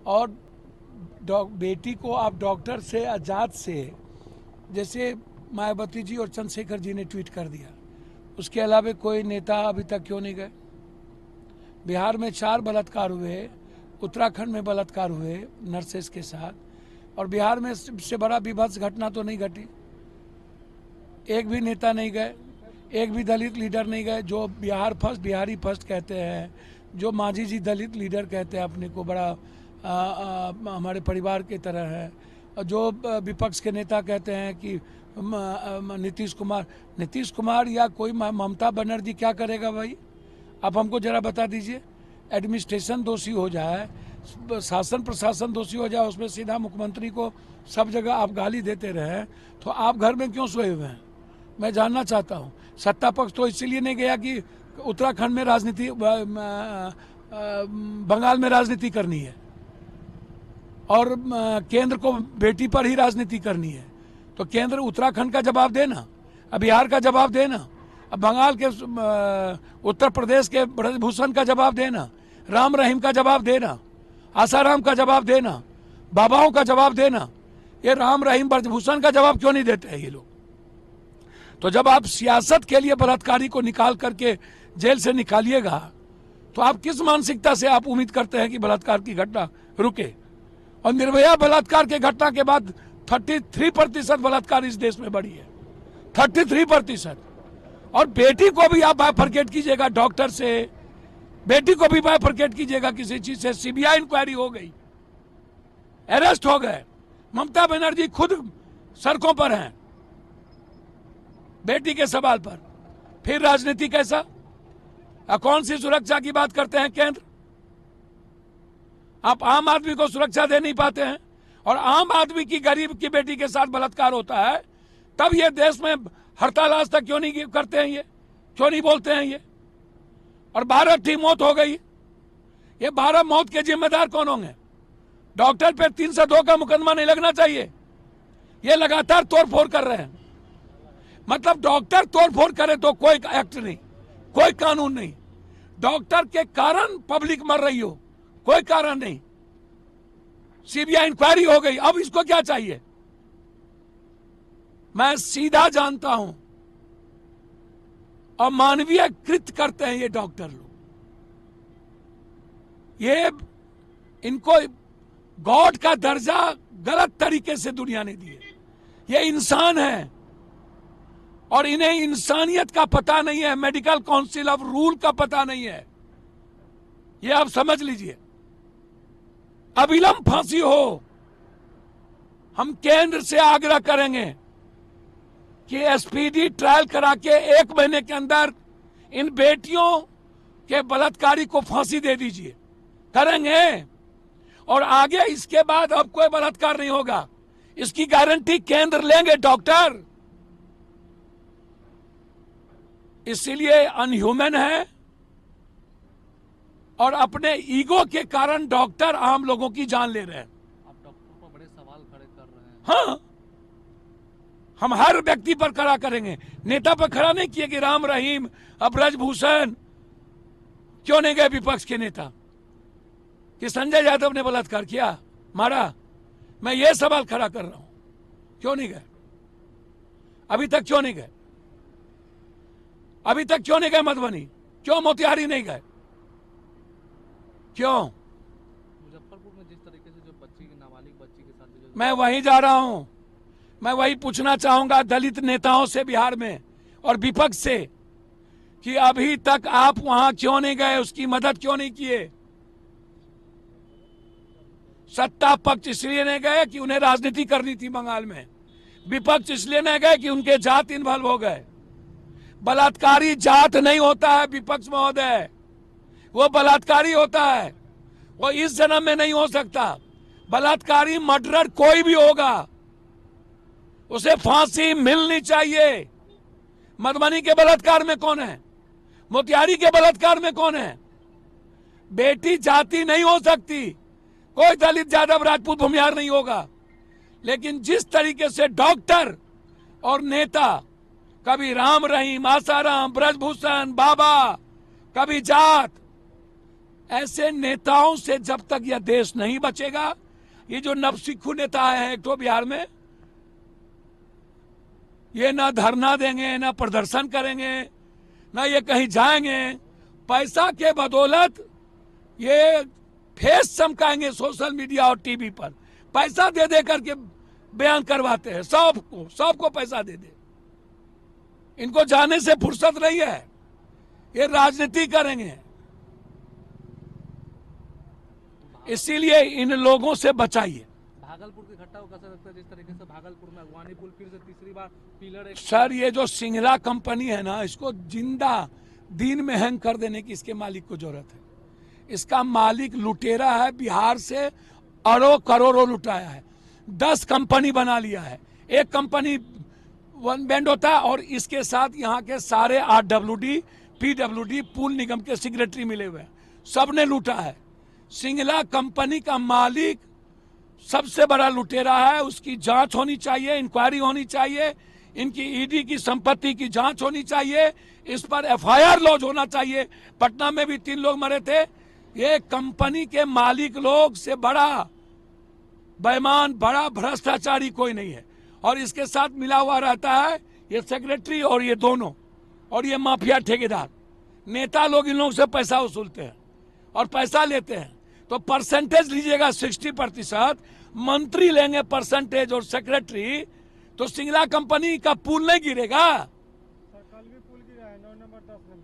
और बेटी को आप डॉक्टर से आजाद से, जैसे मायावती जी और चंद्रशेखर जी ने ट्वीट कर दिया, उसके अलावा कोई नेता अभी तक क्यों नहीं गए? बिहार में 4 बलात्कार हुए, उत्तराखंड में बलात्कार हुए नर्सेस के साथ, और बिहार में इससे बड़ा विभत्स घटना तो नहीं घटी। एक भी नेता नहीं गए, एक भी दलित लीडर नहीं गए, जो बिहार फर्स्ट, बिहारी फर्स्ट कहते हैं, जो मांझी जी दलित लीडर कहते हैं अपने को, बड़ा हमारे परिवार की तरह है, और जो विपक्ष के नेता कहते हैं कि नीतीश कुमार या कोई ममता बनर्जी क्या करेगा भाई? आप हमको जरा बता दीजिए। एडमिनिस्ट्रेशन दोषी हो जाए, शासन प्रशासन दोषी हो जाए, उसमें सीधा मुख्यमंत्री को सब जगह आप गाली देते रहे, तो आप घर में क्यों सोए हुए हैं? मैं जानना चाहता हूँ। सत्ता पक्ष तो इसलिए नहीं गया कि उत्तराखंड में राजनीति, बंगाल में राजनीति करनी है और केंद्र को बेटी पर ही राजनीति करनी है, तो केंद्र उत्तराखंड का जवाब देना, अब बिहार का जवाब देना, अब बंगाल के, उत्तर प्रदेश के ब्रजभूषण का जवाब देना, राम रहीम का जवाब देना, आसाराम का जवाब देना, बाबाओं का जवाब देना। ये राम रहीम ब्रजभूषण का जवाब क्यों नहीं देते हैं ये लोग? तो जब आप सियासत के लिए बलात्कारी को निकाल करके जेल से निकालिएगा, तो आप किस मानसिकता से आप उम्मीद करते हैं कि बलात्कार की घटना रुके? और निर्भया बलात्कार के घटना के बाद 33% बलात्कार इस देश में बढ़ी है, 33%। और बेटी को भी आप बाइफरकेट कीजिएगा डॉक्टर से, बेटी को भी बाइफरकेट कीजिएगा किसी चीज से। सीबीआई इंक्वायरी हो गई, अरेस्ट हो गए, ममता बनर्जी खुद सड़कों पर हैं बेटी के सवाल पर। फिर राजनीति कैसा? कौन सी सुरक्षा की बात करते हैं केंद्र? आप आम आदमी को सुरक्षा दे नहीं पाते हैं, और आम आदमी की, गरीब की बेटी के साथ बलात्कार होता है, तब ये देश में हड़ताल आज तक क्यों नहीं करते हैं? ये क्यों नहीं बोलते हैं ये? और 12 की मौत हो गई। ये 12 मौत के जिम्मेदार कौन होंगे? डॉक्टर पे 302 का मुकदमा नहीं लगना चाहिए? ये लगातार तोड़फोड़ कर रहे हैं। मतलब डॉक्टर तोड़फोड़ करे तो कोई एक्ट नहीं, कोई कानून नहीं। डॉक्टर के कारण पब्लिक मर रही हो, कोई कारण नहीं। सीबीआई इंक्वायरी हो गई, अब इसको क्या चाहिए? मैं सीधा जानता हूं, अमानवीय कृत करते हैं ये डॉक्टर लोग। ये इनको गॉड का दर्जा गलत तरीके से दुनिया ने दिए। ये इंसान है और इन्हें इंसानियत का पता नहीं है, मेडिकल काउंसिल ऑफ रूल का पता नहीं है। ये आप समझ लीजिए। अविलंब फांसी हो। हम केंद्र से आग्रह करेंगे कि एसपीडी ट्रायल करा के 1 महीने के अंदर इन बेटियों के बलात्कारी को फांसी दे दीजिए। करेंगे, और आगे इसके बाद अब कोई बलात्कार नहीं होगा, इसकी गारंटी केंद्र लेंगे डॉक्टर। इसीलिए अनह्यूमन है, और अपने ईगो के कारण डॉक्टर आम लोगों की जान ले रहे हैं। आप डॉक्टर पर बड़े सवाल खड़े कर रहे हैं। हाँ, हम हर व्यक्ति पर खड़ा करेंगे। नेता पर खड़ा नहीं किए कि राम रहीम, ब्रजभूषण क्यों नहीं गए विपक्ष के नेता? कि संजय यादव ने बलात्कार किया, मारा? मैं ये सवाल खड़ा कर रहा हूं, क्यों नहीं गए? अभी तक क्यों नहीं गए? अभी तक क्यों नहीं गए मधुबनी? क्यों मोतिहारी नहीं गए? क्यों? मुजफ्फरपुर में जिस तरीके से जो बच्ची, नाबालिग बच्ची के साथ जो, मैं वहीं जा रहा हूं। मैं वही पूछना चाहूंगा दलित नेताओं से बिहार में और विपक्ष से कि अभी तक आप वहां क्यों नहीं गए? उसकी मदद क्यों नहीं किए? सत्ता पक्ष इसलिए नहीं गए कि उन्हें राजनीति करनी थी बंगाल में, विपक्ष इसलिए नहीं गए कि उनके जात इन्वॉल्व हो गए। बलात्कारी जात नहीं होता है विपक्ष महोदय, वो बलात्कारी होता है, वो इस जन्म में नहीं हो सकता। बलात्कारी मर्डरर कोई भी होगा, उसे फांसी मिलनी चाहिए। मधुबनी के बलात्कार में कौन है? मोतिहारी के बलात्कार में कौन है? बेटी जाति नहीं हो सकती, कोई दलित यादव राजपूत भूमिहार नहीं होगा। लेकिन जिस तरीके से डॉक्टर और नेता, कभी राम रहीम, आसाराम, ब्रजभूषण, बाबा, कभी जात, ऐसे नेताओं से जब तक यह देश नहीं बचेगा, ये जो नवसिखू नेता है एक तो बिहार में, ये ना धरना देंगे, ना प्रदर्शन करेंगे, ना ये कहीं जाएंगे। पैसा के बदौलत ये फेस चमकाएंगे सोशल मीडिया और टीवी पर, पैसा दे दे करके बयान करवाते हैं। सबको पैसा दे दे। इनको जाने से फुर्सत नहीं है, ये राजनीति करेंगे। इसीलिए इन लोगों से बचाइए। भागलपुर की घटना को कैसा लगता है, जिस तरीके से भागलपुर में अगवानी पुल फिर से तीसरी बार पिलर सर, ये जो सिंगला कंपनी है ना, इसको जिंदा दिन में हैंग कर देने की इसके मालिक को जरूरत है। इसका मालिक लुटेरा है, बिहार से अरबों करोड़ों लुटाया है। 10 कंपनी बना लिया है, एक कंपनी वन बैंड होता है, और इसके साथ यहाँ के सारे RWD PWD पुल निगम के सेक्रेटरी मिले हुए हैं, सबने लूटा है। सिंगला कंपनी का मालिक सबसे बड़ा लुटेरा है, उसकी जांच होनी चाहिए, इंक्वायरी होनी चाहिए, इनकी ईडी की संपत्ति की जांच होनी चाहिए, इस पर FIR लॉन्च होना चाहिए। पटना में भी 3 लोग मरे थे। ये कंपनी के मालिक लोग से बड़ा बेईमान, बड़ा भ्रष्टाचारी कोई नहीं है, और इसके साथ मिला हुआ रहता है ये सेक्रेटरी और ये दोनों, और ये माफिया ठेकेदार नेता लोग इन लोगों से पैसा वसूलते हैं और पैसा लेते हैं। तो परसेंटेज लीजिएगा 60%, मंत्री लेंगे परसेंटेज और सेक्रेटरी, तो सिंगला कंपनी का पुल नहीं गिरेगा। कल भी पुल गिरा है 9 नंबर 10 नंबर।